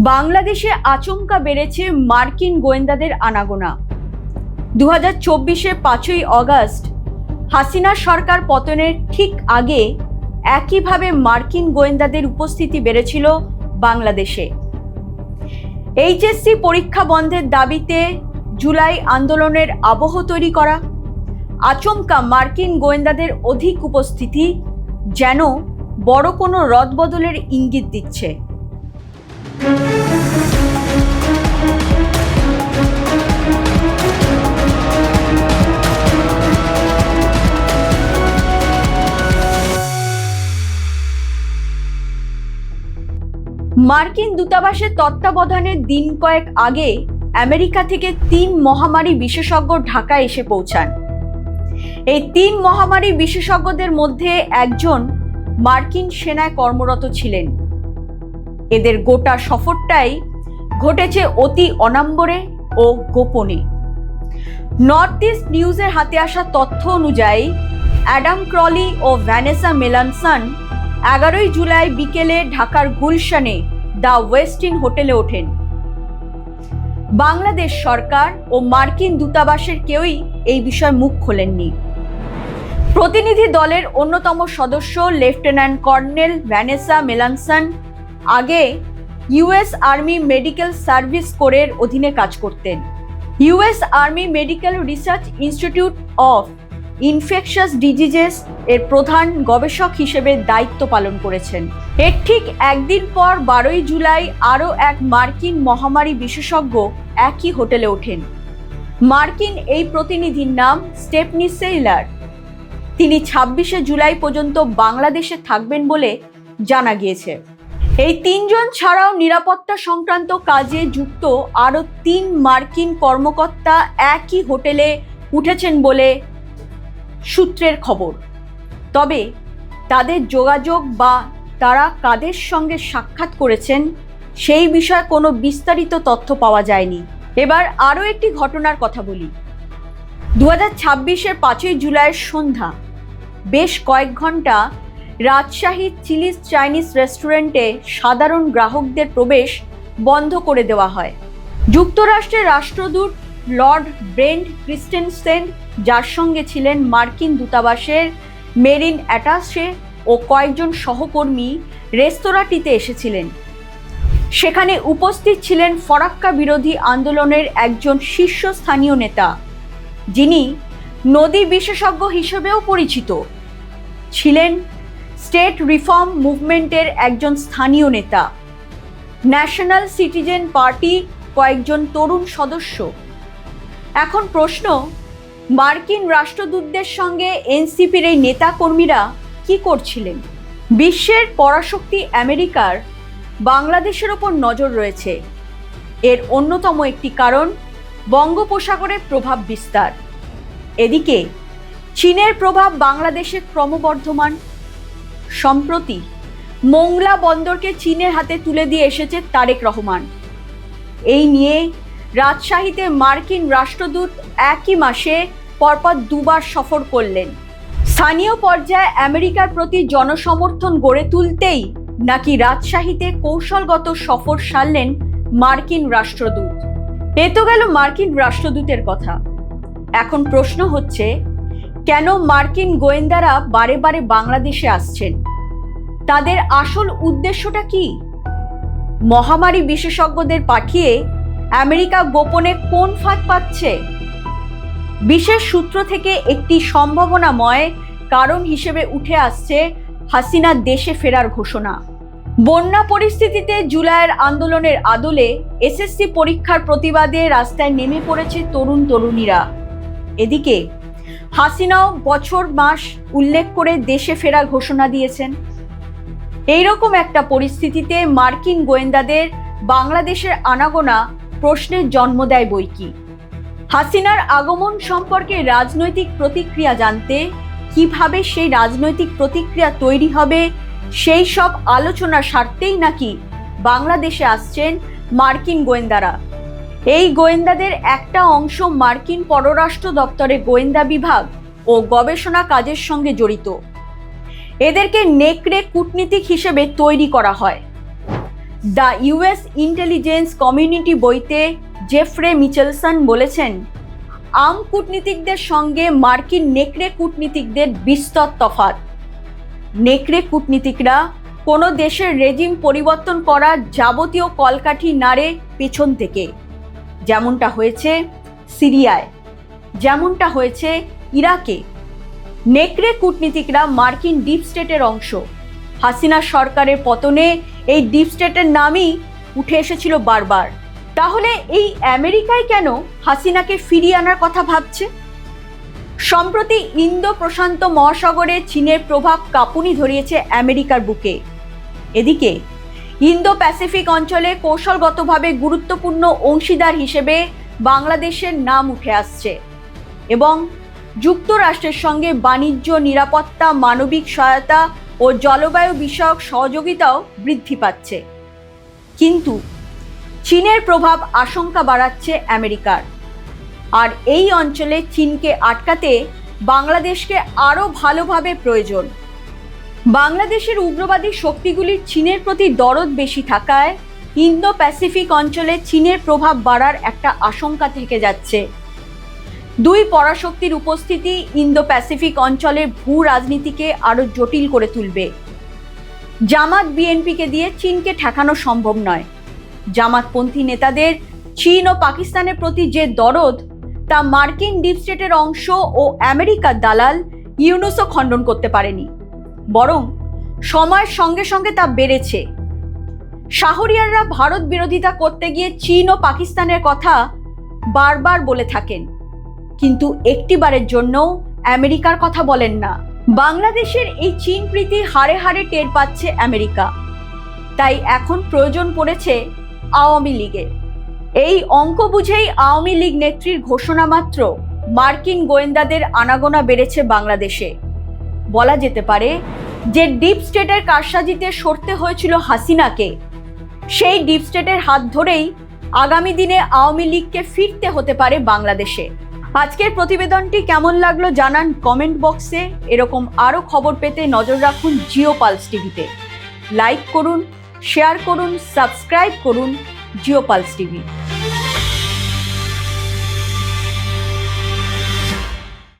বাংলাদেশে আচমকা বেড়েছে মার্কিন গোয়েন্দাদের আনাগোনা। 2024-এ 5ই অগস্ট হাসিনা সরকার পতনের ঠিক আগে একইভাবে মার্কিন গোয়েন্দাদের উপস্থিতি বেড়েছিল বাংলাদেশে। এইচএসসি পরীক্ষা বন্ধের দাবিতে জুলাই আন্দোলনের আবহ তৈরি করা, আচমকা মার্কিন গোয়েন্দাদের অধিক উপস্থিতি যেন বড় কোনো রদবদলের ইঙ্গিত দিচ্ছে। মার্কিন দূতাবাসের তত্ত্বাবধানের দিন কয়েক আগে আমেরিকা থেকে 3 মহামারী বিশেষজ্ঞ ঢাকায় এসে পৌঁছান। এই 3 মহামারী বিশেষজ্ঞদের মধ্যে একজন মার্কিন সেনায় কর্মরত ছিলেন। এদের গোটা সফরটাই ঘটেছে অতি অনাম্বরে ও গোপনে। নর্থ ইস্ট নিউজের হাতে আসা তথ্য অনুযায়ী অ্যাডাম ক্রলি ও ভ্যানেসা মেলানসন 11ই জুলাই বিকেলে ঢাকার গুলশানে দ্য ওয়েস্টিন হোটেলে ওঠেন। বাংলাদেশ সরকার ও মার্কিন দূতাবাসের কেউই এই বিষয়ে মুখ খোলেননি। প্রতিনিধি দলের অন্যতম সদস্য লেফটেন্যান্ট কর্নেল ভ্যানেসা মেলানসন আগে ইউএস আর্মি মেডিকেল সার্ভিস কোরের অধীনে কাজ করতেন। US army medical research institute of infectious diseases এর প্রধান গবেষক হিসেবে দায়িত্ব পালন করেছেন। এর ঠিক একদিন পর 12ই জুলাই আরও এক মার্কিন মহামারী বিশেষজ্ঞ একই হোটেলে ওঠেন। মার্কিন এই প্রতিনিধির নাম স্টেফনি সেইলার। তিনি 26শে জুলাই পর্যন্ত বাংলাদেশে থাকবেন বলে জানা গিয়েছে। এই 3 জন ছাড়াও নিরাপত্তা সংক্রান্ত কাজে যুক্ত আরও 3 মার্কিন কর্মকর্তা একই হোটেলে উঠেছেন বলে সূত্রের খবর। তবে তাদের যোগাযোগ বা তারা কাদের সঙ্গে সাক্ষাৎ করেছেন সেই বিষয়ে কোনো বিস্তারিত তথ্য পাওয়া যায়নি। এবার আরও একটি ঘটনার কথা বলি। 2026-এর 5ই জুলাইয়ের সন্ধ্যা বেশ কয়েক ঘন্টা রাজশাহীর চিলিজ চাইনিজ রেস্টুরেন্টে সাধারণ গ্রাহকদের প্রবেশ বন্ধ করে দেওয়া হয়। যুক্তরাষ্ট্রের রাষ্ট্রদূত লর্ড ব্রেন্ট ক্রিস্টেনসেন, যার সঙ্গে ছিলেন মার্কিন দূতাবাসের মেরিন অ্যাটাশে ও কয়েকজন সহকর্মী, রেস্তোরাঁটিতে এসেছিলেন। সেখানে উপস্থিত ছিলেন ফরাক্কা বিরোধী আন্দোলনের একজন শীর্ষস্থানীয় নেতা, যিনি নদী বিশেষজ্ঞ হিসেবেও পরিচিত। ছিলেন স্টেট রিফর্ম মুভমেন্টের একজন স্থানীয় নেতা, ন্যাশনাল সিটিজেন পার্টি কয়েকজন তরুণ সদস্য। এখন প্রশ্ন, মার্কিন রাষ্ট্রদূতদের সঙ্গে এনসিপির এই নেতাকর্মীরা কি করছিলেন? বিশ্বের পরাশক্তি আমেরিকার বাংলাদেশের ওপর নজর রয়েছে। এর অন্যতম একটি কারণ বঙ্গোপসাগরের প্রভাব বিস্তার। এদিকে চীনের প্রভাব বাংলাদেশে ক্রমবর্ধমান। সম্প্রতি মোংলা বন্দরকে চীনের হাতে তুলে দিয়ে এসেছে তারেক রহমান। এই নিয়ে রাজশাহীতে মার্কিন রাষ্ট্রদূত একই মাসে পরপর 2 বার সফর করলেন। স্থানীয় পর্যায়ে আমেরিকার প্রতি জনসমর্থন গড়ে তুলতেই নাকি রাজশাহীতে কৌশলগত সফর সারলেন মার্কিন রাষ্ট্রদূত। এ তো গেল মার্কিন রাষ্ট্রদূতের কথা। এখন প্রশ্ন হচ্ছে, কেন মার্কিন গোয়েন্দারা বারে বারে বাংলাদেশে আসছেন? তাদের আসল উদ্দেশ্যটা কি? মহামারী বিশেষজ্ঞদের পাঠিয়ে আমেরিকা গোপনে কোন ফাঁদ পাচ্ছে? বিশেষ সূত্র থেকে একটি সম্ভাবনাময় কারণ হিসেবে উঠে আসছে হাসিনার দেশে ফেরার ঘোষণা। বন্যা পরিস্থিতিতে জুলাইয়ের আন্দোলনের আদলে এসএসসি পরীক্ষার প্রতিবাদে রাস্তায় নেমে পড়েছে তরুণ তরুণীরা। এদিকে হাসিনাও বছর মাস উল্লেখ করে দেশে ফেরা ঘোষণা দিয়েছেন। এইরকম একটা পরিস্থিতিতে মার্কিন গোয়েন্দাদের বাংলাদেশের আনাগোনা প্রশ্নের জন্ম দেয় বৈকি। হাসিনার আগমন সম্পর্কে রাজনৈতিক প্রতিক্রিয়া জানতে, কিভাবে সেই রাজনৈতিক প্রতিক্রিয়া তৈরি হবে সেই সব আলোচনা সারতেই নাকি বাংলাদেশে আসছেন মার্কিন গোয়েন্দারা। এই গোয়েন্দাদের একটা অংশ মার্কিন পররাষ্ট্র দপ্তরের গোয়েন্দা বিভাগ ও গবেষণা কাজের সঙ্গে জড়িত। এদেরকে নেকড়ে কূটনীতিক হিসেবে তৈরি করা হয়। দ্য ইউএস ইন্টেলিজেন্স কমিউনিটি বইতে জেফ্রে মিচেলসন বলেছেন, আম কূটনীতিকদের সঙ্গে মার্কিন নেকড়ে কূটনীতিকদের বিস্তর তফাৎ। নেকড়ে কূটনীতিকরা কোনো দেশের রেজিম পরিবর্তন করার যাবতীয় কলকাঠি নাড়ে পেছন থেকে, যেমনটা হয়েছে সিরিয়ায়, যেমনটা হয়েছে ইরাকে। নেকড়ে কূটনীতিকরা মার্কিন ডিপ স্টেটের অংশ। হাসিনা সরকারের পতনে এই ডিপ স্টেটের নামই উঠে এসেছিল বারবার। তাহলে এই আমেরিকায় কেন হাসিনাকে ফিরিয়ে আনার কথা ভাবছে? সম্প্রতি ইন্দো প্রশান্ত মহাসাগরে চীনের প্রভাব কাঁপুনি ধরিয়েছে আমেরিকার বুকে। এদিকে ইন্দো প্যাসিফিক অঞ্চলে কৌশলগতভাবে গুরুত্বপূর্ণ অংশীদার হিসেবে বাংলাদেশের নাম উঠে আসছে এবং যুক্তরাষ্ট্রের সঙ্গে বাণিজ্য, নিরাপত্তা, মানবিক সহায়তা ও জলবায়ু বিষয়ক সহযোগিতাও বৃদ্ধি পাচ্ছে। কিন্তু চীনের প্রভাব আশঙ্কা বাড়াচ্ছে আমেরিকার। আর এই অঞ্চলে চীনকে আটকাতে বাংলাদেশকে আরও ভালোভাবে প্রয়োজন। বাংলাদেশের উগ্রবাদী শক্তিগুলির চীনের প্রতি দরদ বেশি থাকায় ইন্দো প্যাসিফিক অঞ্চলে চীনের প্রভাব বাড়ার একটা আশঙ্কা থেকে যাচ্ছে। দুই পরাশক্তির উপস্থিতি ইন্দো প্যাসিফিক অঞ্চলের ভূ রাজনীতিকে আরও জটিল করে তুলবে। জামাত বিএনপিকে দিয়ে চীনকে ঠেকানো সম্ভব নয়। জামাতপন্থী নেতাদের চীন ও পাকিস্তানের প্রতি যে দরদ, তা মার্কিন ডিপ স্টেটের অংশ ও আমেরিকার দালাল ইউনুসও খণ্ডন করতে পারেনি, বরং সময়ের সঙ্গে সঙ্গে তা বেড়েছে। শাহরিয়াররা ভারত বিরোধিতা করতে গিয়ে চীন ও পাকিস্তানের কথা বারবার বলে থাকেন, কিন্তু একটিবারের জন্যও আমেরিকার কথা বলেন না। বাংলাদেশের এই চীন প্রীতি হাড়ে হাড়ে টের পাচ্ছে আমেরিকা। তাই এখন প্রয়োজন পড়েছে আওয়ামী লীগের। এই অঙ্ক বুঝেই আওয়ামী লীগ নেত্রীর ঘোষণা মাত্র মার্কিন গোয়েন্দাদের আনাগোনা বেড়েছে বাংলাদেশে। বলা যেতে পারে যে ডিপ স্টেটের কারসাজিতে সরতে হয়েছিল হাসিনাকে, সেই ডিপ স্টেটের হাত ধরেই আগামী দিনে আওয়ামী লীগকে ফিরতে হতে পারে বাংলাদেশে। আজকের প্রতিবেদনটি কেমন লাগলো জানান কমেন্ট বক্সে। এরকম আরও খবর পেতে নজর রাখুন জিও পালস টিভিতে। লাইক করুন, শেয়ার করুন, সাবস্ক্রাইব করুন জিও পালস টিভি।